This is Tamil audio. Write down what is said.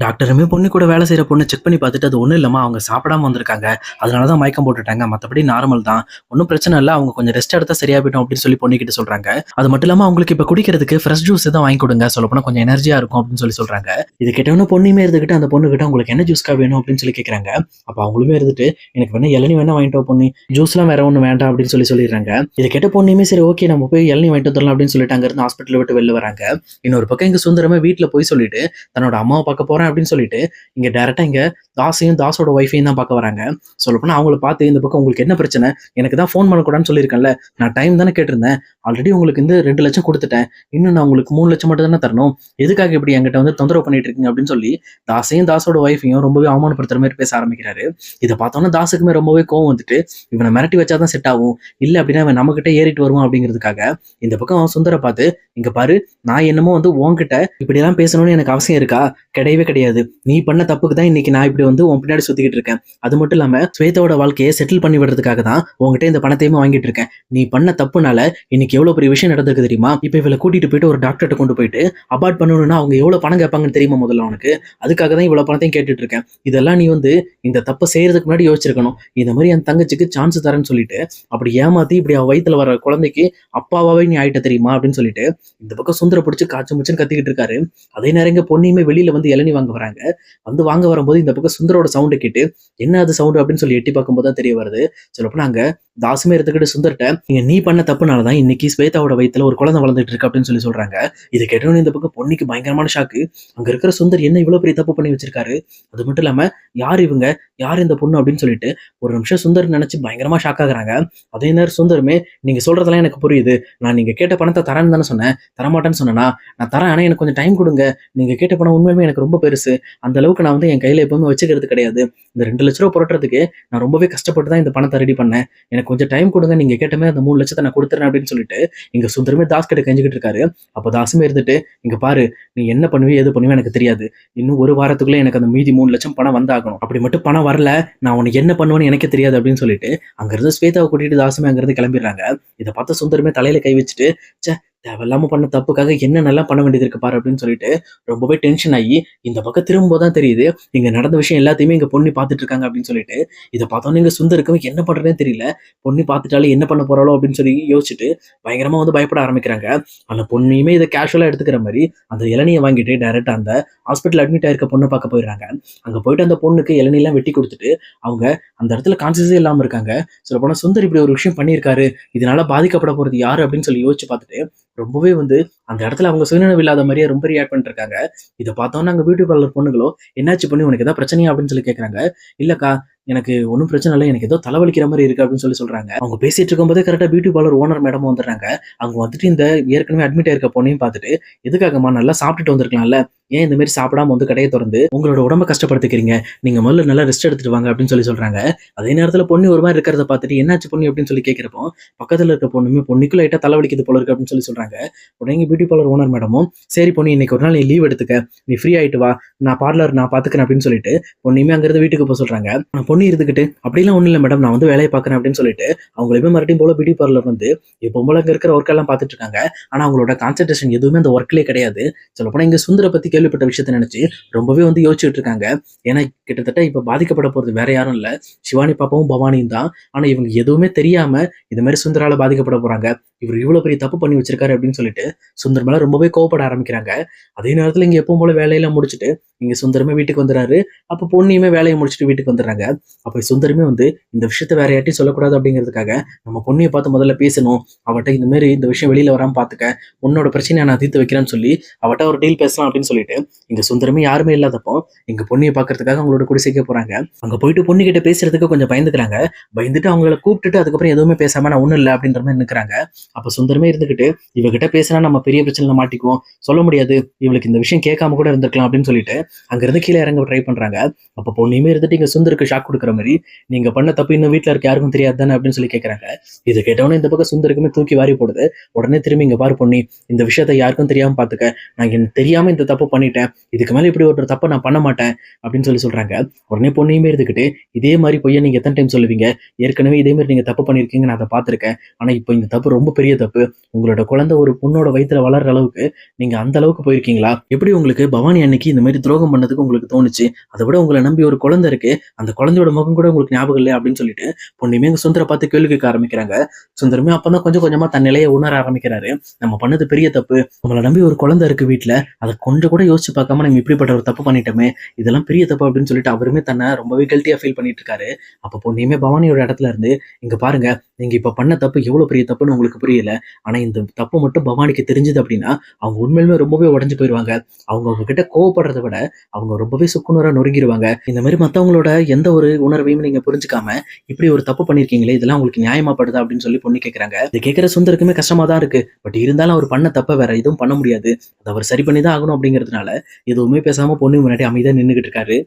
டாக்டருமே பொண்ணு கூட வேலை செய்ற பொண்ண செக் பண்ணி பார்த்துட்டு, அது ஒண்ணும் இல்லம்மா, அவங்க சாப்பிடாம வந்திருக்காங்க. அதனால தான் மயக்கம் போட்டுட்டாங்க. மத்தபடி நார்மல் தான். ஒண்ணும் பிரச்சனை இல்ல. அவங்க கொஞ்சம் ரெஸ்ட் எடுத்தா சரியா போயிடும் அப்படின்னு சொல்லி பொண்ணுகிட்ட சொல்றாங்க. அது மட்டும் இல்லாம அவங்களுக்கு இப்ப குடிக்கிறதுக்கு ஃப்ரெஷ் ஜூஸ் தான் வாங்கி கொடுங்க. சொல்லப்போனா கொஞ்சம் எனர்ஜியா இருக்கும் அப்படின்னு சொல்லி சொல்றாங்க. இது கேட்டவுடனே பொண்ணுமே இருந்துகிட்டு அந்த பொண்ணுகிட்ட உங்களுக்கு என்ன ஜூஸ்க்கா வேணும் அப்படின்னு சொல்லி கேட்கறாங்க. அப்ப அவங்களுமே இருந்துட்டு எனக்கு வேணா இளநீ வேணா வாங்கிட்டு வா பொண்ணு. ஜூஸ்லாம் வேற ஒண்ணும் வேண்டாம் அப்படின்னு சொல்லிடுறாங்க. இத கேட்ட பொண்ணுமே சரி ஓகே நம்ம போய் இளநீ வாங்கிட்டு வந்துரலாம் அப்படின்னு சொல்லிட்டு அங்க இருந்து ஹாஸ்பிட்டல் விட்டு வெளில வராங்க. இன்னொரு பக்கம் இங்க சுந்தரமே வீட்ல போய் சொல்லிட்டு தன்னோட அம்மாவ பார்க்க போறேன் அப்படின்னு சொல்லிட்டு இங்க டைரக்டா இங்க தாஸையும் தாஸோட ஒய்ஃபையும் தான் பார்க்க வராங்க. சொல்லப்போனா அவங்கள பார்த்து இந்த பக்கம் உங்களுக்கு என்ன பிரச்சனை? எனக்கு தான் ஃபோன் பண்ணக்கூடாதுன்னு சொல்லியிருக்கேன்ல. நான் டைம் தானே கேட்டிருந்தேன். ஆல்ரெடி உங்களுக்கு இந்த 2,00,000 குடுத்துட்டேன். இன்னும் நான் உங்களுக்கு 3,00,000 மட்டும் தானே தரணும். எதுக்காக இப்படி என்கிட்ட வந்து தொந்தரவு பண்ணிட்டு இருக்கீங்க அப்படின்னு சொல்லி தாஸையும் தாஸோட ஒய்ஃபையும் ரொம்பவே அவமானப்படுத்துற மாதிரி பேச ஆரம்பிக்கிறாரு. இத பார்த்தோன்னே தாஸுக்குமே ரொம்பவே கோவம் வந்துட்டு இவனை மிரட்டி வச்சா தான் செட் ஆகும். இல்ல அப்படின்னா இவன் நம்மகிட்ட ஏறிட்டு வருவான் அப்படிங்கிறதுக்காக இந்த பக்கம் சுந்தர பார்த்து இங்க பாரு நான் என்னமோ வந்து உன்கிட்ட இப்படியெல்லாம் பேசணும்னு எனக்கு அவசியம் இருக்கா? கிடையவே கிடையாது. நீ பண்ண தப்புக்கு தான் இன்னைக்கு நான் இப்படி வந்து உன் பின்னாடி சுத்திக்கிட்டு இருக்கேன். அது மட்டும் இல்லாம ஸ்வேதாவோட வாழ்க்கையை செட்டில் பண்ணி விடுறதுக்காக தான் உங்ககிட்ட இந்த பணத்தையுமே வாங்கிட்டு இருக்கேன். நீ பண்ண தப்புனால இன்னைக்கு எவ்வளவு பெரிய விஷயம் நடந்திருக்கு தெரியுமா? இப்ப இவளை கூட்டிட்டு போயிட்டு ஒரு டாக்டர்கிட்ட கொண்டு போயிட்டு அபார்ட் பண்ணணும்னா அவங்க எவ்வளவு பணம் கேட்பாங்கன்னு தெரியுமா முதல்ல உனக்கு? அதுக்காக தான் இவ்வளவு பணத்தையும் கேட்டுட்டு இருக்கேன். இதெல்லாம் நீ வந்து இந்த தப்பை செய்யறதுக்கு முன்னாடி யோசிச்சிருக்கணும். இந்த மாதிரி என் தங்கச்சிக்கு சான்ஸ் தரேன்னு சொல்லிட்டு அப்படி ஏமாத்தி இப்படி அவ வயித்துல வர குழந்தைக்கு அப்பாவாவே நீ ஆயிட்ட தெரியுமா அப்படின்னு சொல்லிட்டு இந்த பக்கம் சுந்தர பிடிச்சு காய்ச்சல் முச்சுன்னு கத்திக்கிட்டு இருக்காரு. அதே நேரம் இங்க பொண்ணையுமே வெளியில வந்து இளநீ வாங்க வராங்க. வந்து வாங்க வரும்போது இந்த பக்கம் சுந்தரோட சவுண்டு கேட்டு என்ன அது சவுண்டு அப்படின்னு சொல்லி எட்டி பார்க்கும்போது தான் தெரிய வருது. சொல்லப்போனா அங்க தாசுமே எடுத்துக்கிட்டு சுந்தர்ட்ட நீ பண்ண தப்புனாலதான் இன்னைக்கு ஸ்வேதாவோட வயித்துல ஒரு குழந்தை வளர்ந்துட்டு இருக்கு அப்படின்னு சொல்லி சொல்றாங்க. இதை கேட்டவொன்னு இந்த பக்கம் பொண்ணுக்கு பயங்கரமான ஷாக்கு. அங்க இருக்கிற சுந்தர் என்ன இவ்வளவு பெரிய தப்பு பண்ணி வச்சிருக்காரு? அது மட்டும் இல்லாம யார் இவங்க, யார் இந்த பொண்ணு அப்படின்னு சொல்லிட்டு ஒரு நிமிஷம் சுந்தர் நினைச்சு பயங்கரமா ஷாக் ஆகுறாங்க. அதே நேரம் சுந்தருமே நீங்க சொல்றதெல்லாம் எனக்கு புரியுது. நான் நீங்க கேட்ட பணத்தை தரேன்னு தானே சொன்னேன், தரமாட்டேன்னு சொன்னா நான் தரேன். ஆனா எனக்கு கொஞ்சம் டைம் கொடுங்க. நீங்க கேட்ட பணம் உண்மையுமே எனக்கு ரொம்ப பெருசு. அந்த அளவுக்கு நான் வந்து என் கையில எப்பவுமே வச்சுக்கிறது கிடையாது. இந்த 2,00,000 புரட்டுறதுக்கு நான் ரொம்பவே கஷ்டப்பட்டு தான் இந்த பணத்தை ரெடி பண்ணேன். எனக்கு கொஞ்சம் டைம் கொடுங்க. நீங்க கேட்ட மாதிரி அந்த 3,00,000 நான் கொடுத்துறேன் அப்படின்னு சொல்லிட்டு இங்க சுந்தரமே தாஸ் கிட்ட கெஞ்சிக்கிட்டு இருக்காரு. அப்ப தாசுமே இருந்துட்டு இங்க பாரு நீ என்ன பண்ணுவியோ எது பண்ணுவியோ எனக்கு தெரியாது. இன்னும் ஒரு வாரத்துக்குள்ள எனக்கு அந்த மீதி 3,00,000 பணம் வந்தாகணும். அப்படி மட்டும் பணம் வரல நான் உனக்கு என்ன பண்ணுவேன்னு எனக்கு தெரியாது அப்படின்னு சொல்லிட்டு அங்க இருந்து ஸ்வேதாவை கூட்டிட்டு தாசுமே அங்க இருந்து கிளம்பிடுறாங்க. இதை பார்த்த சுந்தரமே தலையில கை வச்சுட்டு ச்சே தேவையில்லாம பண்ண தப்புக்காக என்ன நல்லா பண்ண வேண்டியது இருக்கு பாரு அப்படின்னு சொல்லிட்டு ரொம்பவே டென்ஷன் ஆகி இந்த பக்கம் திரும்பும்போது தெரியுது இங்க நடந்த விஷயம் எல்லாத்தையுமே இங்க பொண்ணு பார்த்துட்டு இருக்காங்க அப்படின்னு சொல்லிட்டு இதை பார்த்தோன்னே இங்க சுந்தருக்கும் என்ன பண்றதுனே தெரியல. பொண்ணு பார்த்துட்டாலே என்ன பண்ண போறாளோ அப்படின்னு சொல்லி யோசிச்சுட்டு பயங்கரமா வந்து பயப்பட ஆரம்பிக்கிறாங்க. ஆனா பொண்ணையுமே இதை கேஷுவலா எடுத்துக்கிற மாதிரி அந்த இளநியை வாங்கிட்டு டைரக்டா அந்த ஹாஸ்பிட்டல் அட்மிட் ஆயிருக்க பொண்ணை பார்க்க போயிடுறாங்க. அங்க போயிட்டு அந்த பொண்ணுக்கு இளநிலாம் வெட்டி கொடுத்துட்டு அவங்க அந்த இடத்துல கான்சியஸே இல்லாம இருக்காங்க. சொல்ல போனா சுந்தர் இப்படி ஒரு விஷயம் பண்ணியிருக்காரு, இதனால பாதிக்கப்பட போறது யாரு அப்படின்னு சொல்லி யோசிச்சு பார்த்துட்டு ரொம்பவே வந்து அந்த இடத்துல அவங்க சுயநினைவு இல்லாத மாதிரியே ரொம்ப ரியாக்ட் பண்ணிட்டு இருக்காங்க. இதை பார்த்தோன்னா அங்க பியூட்டி பார்லர் பொண்ணுங்களோ என்னாச்சு பண்ணி உனக்கு ஏதாவது பிரச்சனையா அப்படின்னு சொல்லி கேட்கறாங்க. இல்லக்கா எனக்கு ஒன்றும் பிரச்சனை இல்லை, எனக்கு ஏதோ தலைவலிக்கிற மாதிரி இருக்கு அப்படின்னு சொல்லி சொல்றாங்க. அவங்க பேசிட்டு இருக்கும்போதே கரெக்டா பியூட்டி பார்லர் ஓனர் மேடமும் வந்துடுறாங்க. அவங்க வந்துட்டு இந்த ஏற்கனவே அட்மிட் ஆயிருக்க பொண்ணையும் பார்த்துட்டு எதுக்காகம்மா நல்லா சாப்பிட்டுட்டு வந்திருக்கலாம்ல, ஏன் இந்த மாதிரி சாப்பிடாம வந்து கடையை திறந்து உங்களோட உடம்ப கஷ்டப்படுத்திக்கிறீங்க, நீங்க முதல்ல நல்லா ரெஸ்ட் எடுத்துட்டு வாங்க அப்படின்னு சொல்லி சொல்றாங்க. அதே நேரத்துல பொண்ணு ஒரு மாதிரி இருக்கிறத பார்த்துட்டு என்னாச்சு பொண்ணு அப்படின்னு சொல்லி கேட்கிறப்போ பக்கத்துல இருக்க பொண்ணுமே பொண்ணுக்கு லைட்டா தலைவலிக்குது போல இருக்கு அப்படின்னு சொல்லி சொல்றாங்க. உடனே பியூட்டி பார்லர் ஓனர் மேடமும் சரி பொண்ணு இன்னைக்கு ஒரு நாள் நீ லீவ் எடுத்துக்க, நீ ஃப்ரீ ஆயிட்டு வா, நான் பார்லர் நான் பாத்துக்கிறேன் அப்படின்னு சொல்லிட்டு பொண்ணுமே அங்கிருந்து வீட்டுக்கு போக சொல்றாங்க. பொண்ணு இருந்துகிட்டு அப்படிலாம் ஒண்ணும் இல்லை மேடம், நான் வந்து வேலையை பார்க்கறேன் அப்படின்னு சொல்லிட்டு அவங்களுமே மறுபடியும் போல பியூட்டி பார்லர் வந்து இப்போ போல அங்க இருக்கிற ஒர்க் எல்லாம் பார்த்துட்டு இருக்காங்க. ஆனா அவங்களோட கான்சென்ட்ரேஷன் எதுவுமே அந்த ஒர்க்லயே கிடையாது. சொல்லப்போனா இங்க சுந்தர பத்தி கேள்விப்பட்ட விஷயத்த நினைச்சு ரொம்பவே வந்து யோசிச்சுட்டு இருக்காங்க. ஏன்னா கிட்டத்தட்ட இப்ப பாதிக்கப்பட போறது வேற யாரும் இல்ல, சிவானி பாப்பாவும் பவானியும் தான். ஆனா இவங்க எதுவுமே தெரியாம இந்த மாதிரி சுந்தரால பாதிக்கப்பட போறாங்க, இவர் இவ்வளவு பெரிய தப்பு பண்ணி வச்சிருக்காரு அப்படின்னு சொல்லிட்டு சுந்தர் மேல ரொம்பவே கோவப்பட ஆரம்பிக்கிறாங்க. அதே நேரத்துல இங்க எப்பவும் போல வேலையெல்லாம் முடிச்சுட்டு இங்க சுந்தரமே வீட்டுக்கு வந்துறாரு. அப்ப பொண்ணையுமே வேலையை முடிச்சுட்டு வீட்டுக்கு வந்துடுறாங்க. அப்ப சுந்தரமே வந்து இந்த விஷயத்த வேற யார்ட்டையும் சொல்லக்கூடாது அப்படிங்கிறதுக்காக நம்ம பொண்ணையை பார்த்து முதல்ல பேசணும், அவட்ட இந்த மாதிரி இந்த விஷயம் வெளியில வராம பாத்துக்க, உன்னோட பிரச்சனையை நான் தீர்த்து வைக்கிறேன்னு சொல்லி அவட்ட ஒரு டீல் பேசலாம் அப்படின்னு சொல்லிட்டு இங்க சுந்தரமே யாருமே இல்லாதப்போ இங்க பொண்ணையை பாக்குறதுக்காக அவங்களோட குடிசைக்கு போறாங்க. அங்க போயிட்டு பொண்ணு கிட்ட பேசுறதுக்கு கொஞ்சம் பயந்துக்கிறாங்க. பயந்துட்டு அவங்கள கூப்பிட்டுட்டு அதுக்கப்புறம் எதுவுமே பேசாம நான் ஒண்ணும் இல்லை அப்படின்ற மாதிரி நிக்கிறாங்க. அப்ப சுந்தரமே இருந்துகிட்டு இவகிட்ட பேசினா நம்ம பெரிய பிரச்சனைல மாட்டிக்குவோம், சொல்ல முடியாது, இவளுக்கு இந்த விஷயம் கேட்காம கூட இருந்திருக்கலாம் அப்படின்னு சொல்லிட்டு அங்க இருந்து கீழே இறங்க ட்ரை பண்றாங்க. அப்ப பொண்ணுமே இருந்துட்டு இங்க சுந்தருக்கு ஷாக் கொடுக்குற மாதிரி நீங்க பண்ண தப்பு இன்னும் வீட்டுல இருக்க யாருக்கும் தெரியாது தானே அப்படின்னு சொல்லி கேட்கறாங்க. இதை கேட்டவொன்னே இந்த பக்கம் சுந்தருக்குமே தூக்கி வாரி போடுது. உடனே திரும்பி இங்க பாரு பொண்ணி, இந்த விஷயத்த யாருக்கும் தெரியாம பாத்துக்க, நான் எனக்கு தெரியாம இந்த தப்பு பண்ணிட்டேன், இதுக்கு மேல இப்படி ஒரு தப்பை நான் பண்ண மாட்டேன் அப்படின்னு சொல்லி சொல்றாங்க. உடனே பொண்ணையுமே இருந்துகிட்டு இதே மாதிரி பொய்யா நீங்க எத்தனை டைம் சொல்லுவீங்க, ஏற்கனவே இதே மாதிரி நீங்க தப்பு பண்ணிருக்கீங்க, நான் அதை பார்த்திருக்கேன், ஆனா இப்போ இந்த தப்பு ரொம்ப பெரிய தப்பு, உங்களோட குழந்தை ஒரு பொண்ணோட வயித்துல வளர்ற அளவுக்கு நீங்க அந்த அளவுக்கு போயிருக்கீங்களா? எப்படி உங்களுக்கு பவானி அன்னைக்கு இந்த மாதிரி துரோகம் பண்ணதுக்கு உங்களுக்கு தோணுச்சு? அதை விட உங்களை நம்பி ஒரு குழந்தை இருக்கு, அந்த குழந்தையோட முகம் கூட உங்களுக்கு ஞாபகம் இல்லை அப்படின்னு சொல்லிட்டு பொண்ணுமே எங்க சுந்தரை பார்த்து கேள்வி கேட்க ஆரம்பிக்கிறாங்க. சுந்தரமே அப்பதான் கொஞ்சம் கொஞ்சமா தன் நிலையை உணர ஆரம்பிக்கிறாரு. நம்ம பண்ணது பெரிய தப்பு, நம்மளை நம்பி ஒரு குழந்தை இருக்கு வீட்டுல, அதை கொஞ்சம் கூட யோசிச்சு பார்க்காம நம்ம இப்படிப்பட்ட ஒரு தப்பு பண்ணிட்டோமே, இதெல்லாம் பெரிய தப்பு அப்படின்னு சொல்லிட்டு அவருமே தன்னை ரொம்பவே கில்ட்டியா ஃபீல் பண்ணிட்டு இருக்காரு. அப்ப பொண்ணுமே பவானியோட இடத்துல இருந்து, இங்க பாருங்க, நீங்க இப்ப பண்ண தப்பு எவ்வளவு பெரிய தப்புன்னு உங்களுக்கு புரியல, ஆனா இந்த தப்பு மட்டும் பவானிக்கு தெரிஞ்சது அப்படின்னா அவங்க உண்மையிலுமே ரொம்பவே உடைஞ்சு போயிருவாங்க. அவங்க அவங்க கிட்ட கோவப்படுறதை விட அவங்க ரொம்பவே சுக்குநூறா நொறுங்கிடுவாங்க. இந்த மாதிரி மத்தவங்களோட எந்த ஒரு உணர்வையும் நீங்க புரிஞ்சுக்காம இப்படி ஒரு தப்பு பண்ணிருக்கீங்களே, இதெல்லாம் உங்களுக்கு நியாயமாப்படுதா அப்படின்னு சொல்லி பொண்ணு கேட்கறாங்க. இது கேட்கிற சுந்தருக்குமே கஷ்டமா தான் இருக்கு. பட் இருந்தாலும் அவர் பண்ண தப்ப வேற எதுவும் பண்ண முடியாது, அதை அவர் சரி பண்ணி தான் ஆகணும் அப்படிங்கிறதுனால எதுவுமே பேசாம பொண்ணு முன்னாடி அமைதியா நின்னுகிட்டு இருக்காரு.